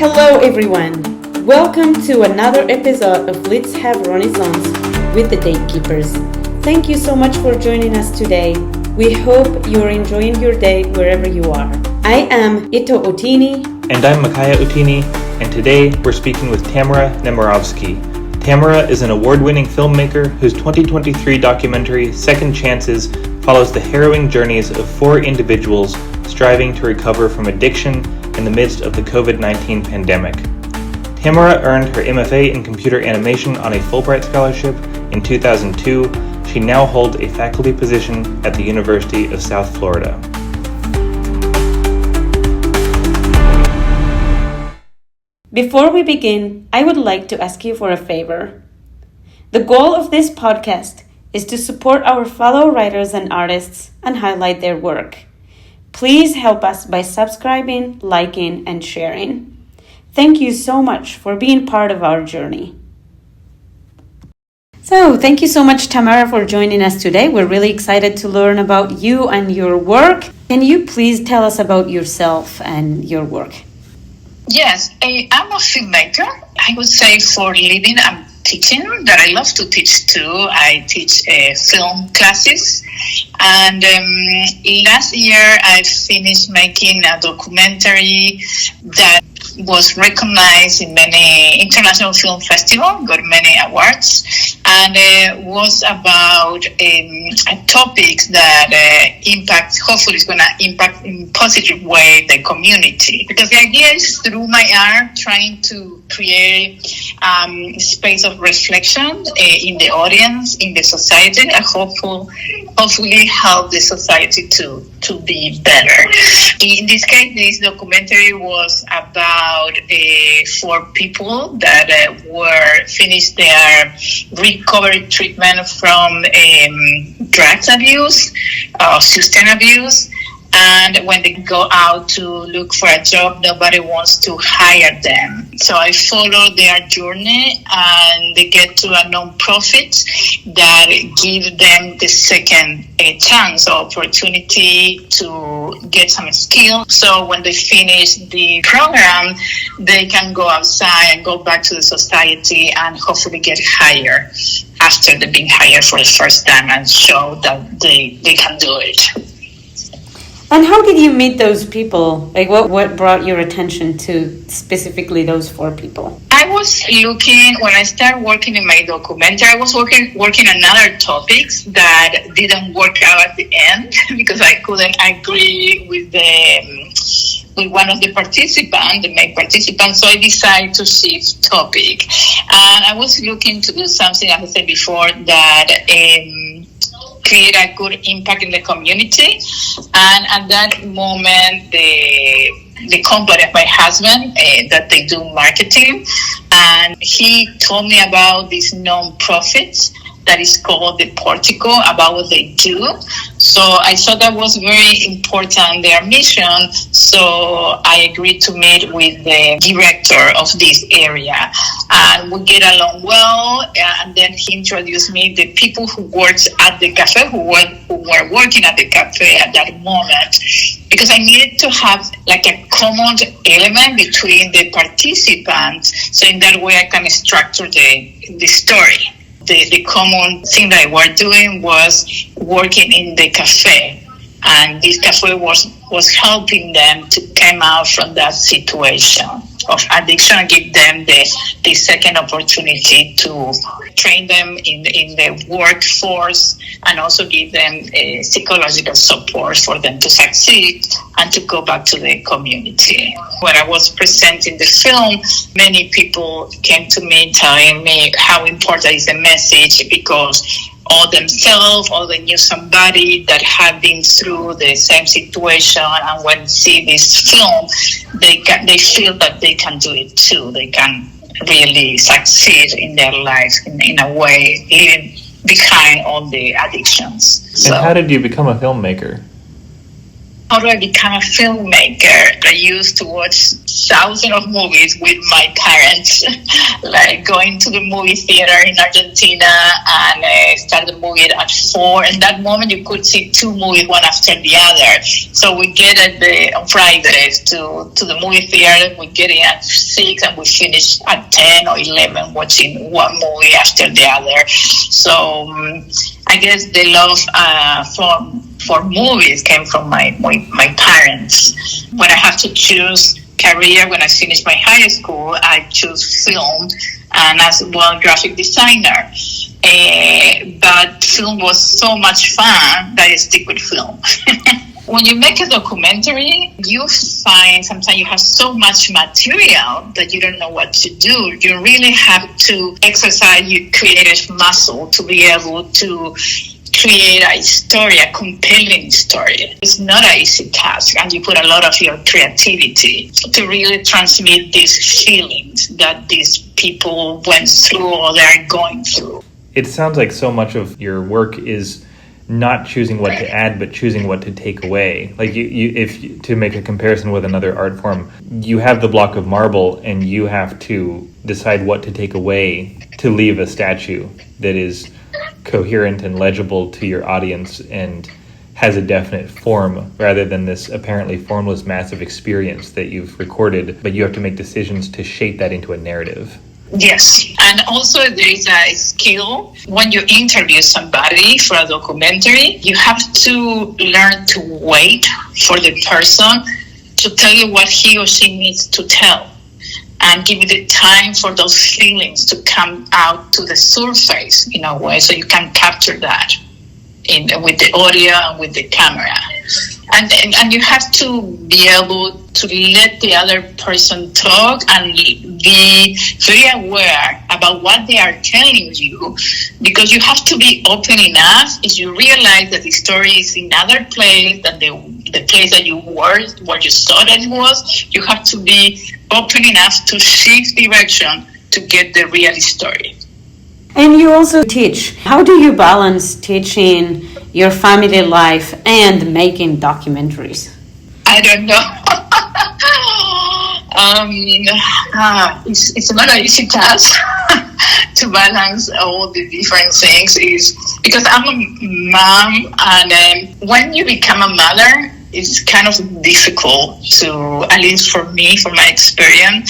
Hello everyone! Welcome to another episode of Let's Have Renaissance with the Datekeepers. Thank you so much for joining us today. We hope you're enjoying your day wherever you are. I am Ito Otini. And I'm Makaya Otini, and today we're speaking with Tamara Nemirovsky. Tamara is an award-winning filmmaker whose 2023 documentary, Second Chances, follows the harrowing journeys of four individuals striving to recover from addiction in the midst of the COVID-19 pandemic. Tamara earned her MFA in computer animation on a Fulbright scholarship in 2002. She now holds a faculty position at the University of South Florida. Before we begin, I would like to ask you for a favor. The goal of this podcast is to support our fellow writers and artists and highlight their work. Please help us by subscribing, liking, and sharing. Thank you so much for being part of our journey. So, thank you so much, Tamara, for joining us today. We're really excited to learn about you and your work. Can you please tell us about yourself and your work? Yes, I'm a filmmaker. I would say for living, I'm teaching, that I love to teach too. I teach film classes. And last year I finished making a documentary that was recognized in many international film festivals, got many awards, and was about a topic that hopefully is going to impact in a positive way the community. Because the idea is through my art trying to create a space of reflection in the audience, in the society, and hopefully help the society to be better. In this case, this documentary was about four people that were finished their recovery treatment from drugs abuse, substance abuse. And when they go out to look for a job, nobody wants to hire them. So I follow their journey, and they get to a non-profit that give them the second chance or opportunity to get some skill. So when they finish the program, they can go outside and go back to the society and hopefully get hired after they've been hired for the first time and show that they can do it. And how did you meet those people? Like, what brought your attention to specifically those four people? I was looking, when I started working in my documentary, I was working on other topics that didn't work out at the end because I couldn't agree with one of the participants, the main participant, so I decided to shift topic. And I was looking to do something, as I said before, that create a good impact in the community. And at that moment, the company of my husband, that they do marketing, and he told me about this non-profit that is called the Portico, about what they do. So I thought that was very important, their mission. So I agreed to meet with the director of this area. And we get along well. And then he introduced me the people who worked at the cafe, who were working at the cafe at that moment. Because I needed to have like a common element between the participants. So in that way I can structure the story. The common thing that I were doing was working in the cafe, and this cafe was helping them to come out from that situation of addiction and give them the second opportunity to train them in the workforce and also give them psychological support for them to succeed and to go back to the community. When I was presenting the film, many people came to me telling me how important is the message, because all themselves, or they knew somebody that had been through the same situation, and when they see this film, they feel that they can do it too. They can really succeed in their lives in a way, leaving behind all the addictions. And how did you become a filmmaker? how do I become a filmmaker? I used to watch thousands of movies with my parents, like going to the movie theater in Argentina and start the movie at 4. In that moment, you could see 2 movies, one after the other. So we get on Fridays to the movie theater. We get in at 6 and we finish at 10 or 11 watching one movie after the other. So I guess the love for movies came from my parents. When I have to choose career, when I finished my high school, I chose film and as well graphic designer. But film was so much fun that I stick with film. When you make a documentary, you find sometimes you have so much material that you don't know what to do. You really have to exercise your creative muscle to be able to create a story, a compelling story. It's not an easy task, and you put a lot of your creativity to really transmit these feelings that these people went through or they're going through. It sounds like so much of your work is not choosing what to add, but choosing what to take away. Like if to make a comparison with another art form, you have the block of marble and you have to decide what to take away to leave a statue that is coherent and legible to your audience and has a definite form, rather than this apparently formless mass of experience that you've recorded, but you have to make decisions to shape that into a narrative. Yes, and also there is a skill when you interview somebody for a documentary. You have to learn to wait for the person to tell you what he or she needs to tell, and give you the time for those feelings to come out to the surface in a way, so you can capture that with the audio and with the camera. And you have to be able to let the other person talk and be very aware about what they are telling you, because you have to be open enough. If you realize that the story is in another place than the place that you were, where you thought it was, you have to be open enough to shift direction to get the real story. And you also teach. How do you balance teaching your family life and making documentaries? I don't know. It's not an easy task to balance all the different things. Is because I'm a mom, and when you become a mother, it's kind of difficult to, at least for me, from my experience,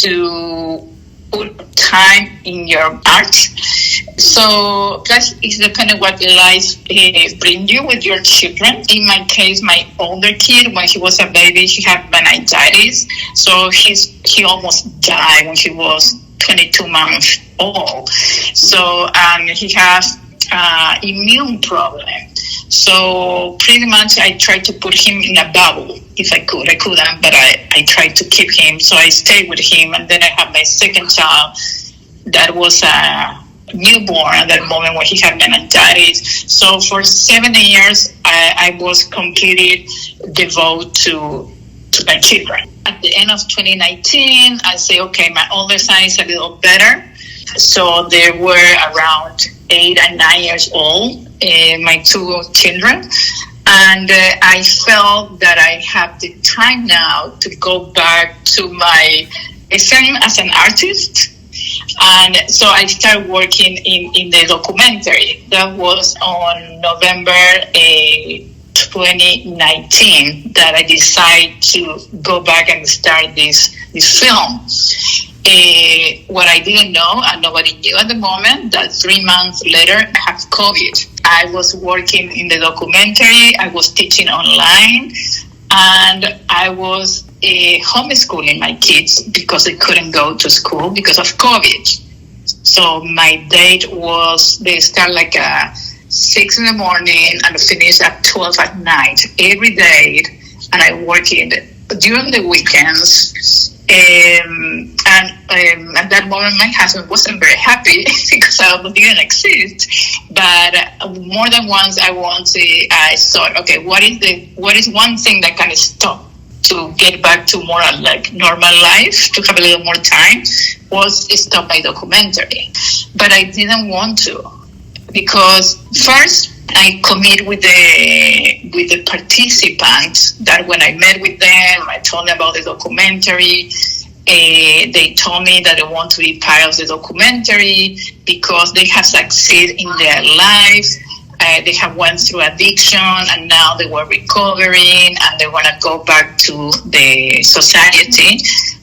to put time in your art. So plus it's depending what life bring you with your children. In my case, my older kid, when he was a baby, he had meningitis, so he almost died when he was 22 months old. So he has immune problem. So pretty much I tried to put him in a bubble if I could. I couldn't, but I tried to keep him. So I stayed with him, and then I had my second child that was a newborn at that moment when he had meningitis. So for 7 years, I was completely devoted to my children. At the end of 2019, I say, okay, my older son is a little better. So they were around 8 and 9 years old, my 2 children. And I felt that I have the time now to go back to my essence as an artist. And so I started working in the documentary. That was on November 2019 that I decided to go back and start this film. What I didn't know, and nobody knew at the moment, that 3 months later I had COVID. I was working in the documentary, I was teaching online, and I was homeschooling my kids because they couldn't go to school because of COVID. So my date was, they start like 6 in the morning and finish at 12 at night every day, and I work during the weekends. And at that moment, my husband wasn't very happy because I didn't exist. But more than once, I thought, okay, what is one thing that can stop to get back to more like normal life, to have a little more time, was stop my documentary. But I didn't want to, because first, I commit with the participants that when I met with them, I told them about the documentary. They told me that they want to be part of the documentary because they have succeeded in their lives. They have went through addiction and now they were recovering and they want to go back to the society,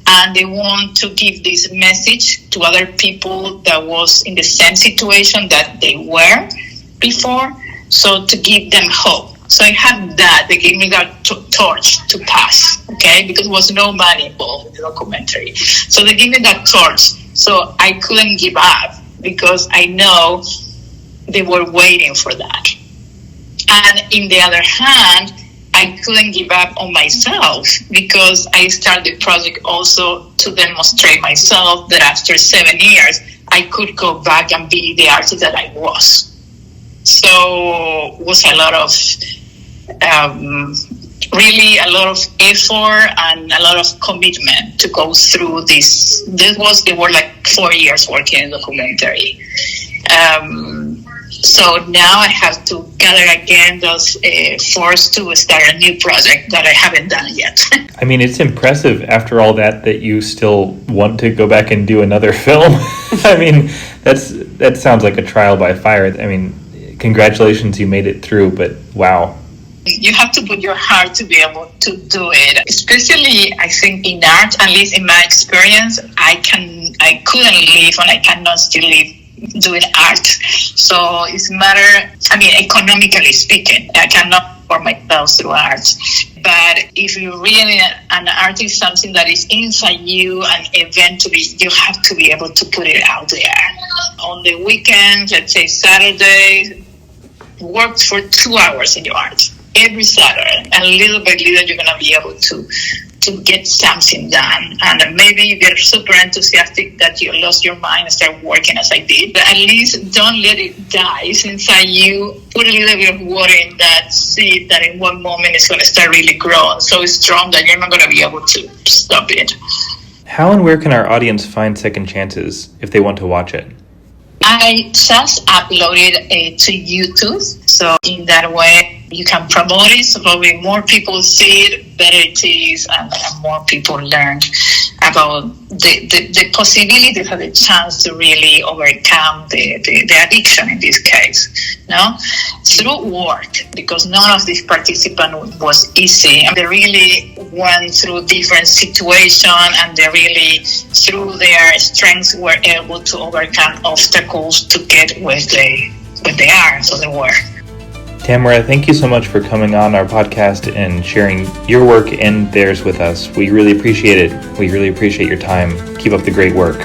and they want to give this message to other people that was in the same situation that they were before, so to give them hope. So I had that. They gave me that torch to pass, okay, because there was no money involved in the documentary. So they gave me that torch, so I couldn't give up because I know they were waiting for that. And in the other hand, I couldn't give up on myself because I started the project also to demonstrate myself that after 7 years, I could go back and be the artist that I was. So it was a lot of, really a lot of effort and a lot of commitment to go through this. They were like 4 years working in the documentary. So now I have to gather again those force to start a new project that I haven't done yet. I mean, it's impressive after all that you still want to go back and do another film. I mean, that sounds like a trial by fire. I mean, congratulations, you made it through, but wow. You have to put your heart to be able to do it. Especially, I think in art, at least in my experience, I couldn't live and I cannot still live doing art. So it's a matter, I mean, economically speaking, I cannot support myself through art. But if you're really an artist, something that is inside you, and eventually you have to be able to put it out there. On the weekends, let's say Saturday, work for 2 hours in your art. Every Saturday, and little by little, you're going to be able to get something done. And maybe you get super enthusiastic that you lost your mind and start working as I did. But at least don't let it die. It's inside you. Put a little bit of water in that seed that in one moment is going to start really growing so strong that you're not going to be able to stop it. How and where can our audience find Second Chances if they want to watch it? I just uploaded it to YouTube. So in that way, you can promote it, so probably more people see it, better it is, and more people learn about the possibility of the chance to really overcome the addiction in this case. No? Through work, because none of these participants was easy. And they really went through different situations, and they really, through their strengths, were able to overcome obstacles to get where they are, so they were. Tamara, thank you so much for coming on our podcast and sharing your work and theirs with us. We really appreciate it. We really appreciate your time. Keep up the great work.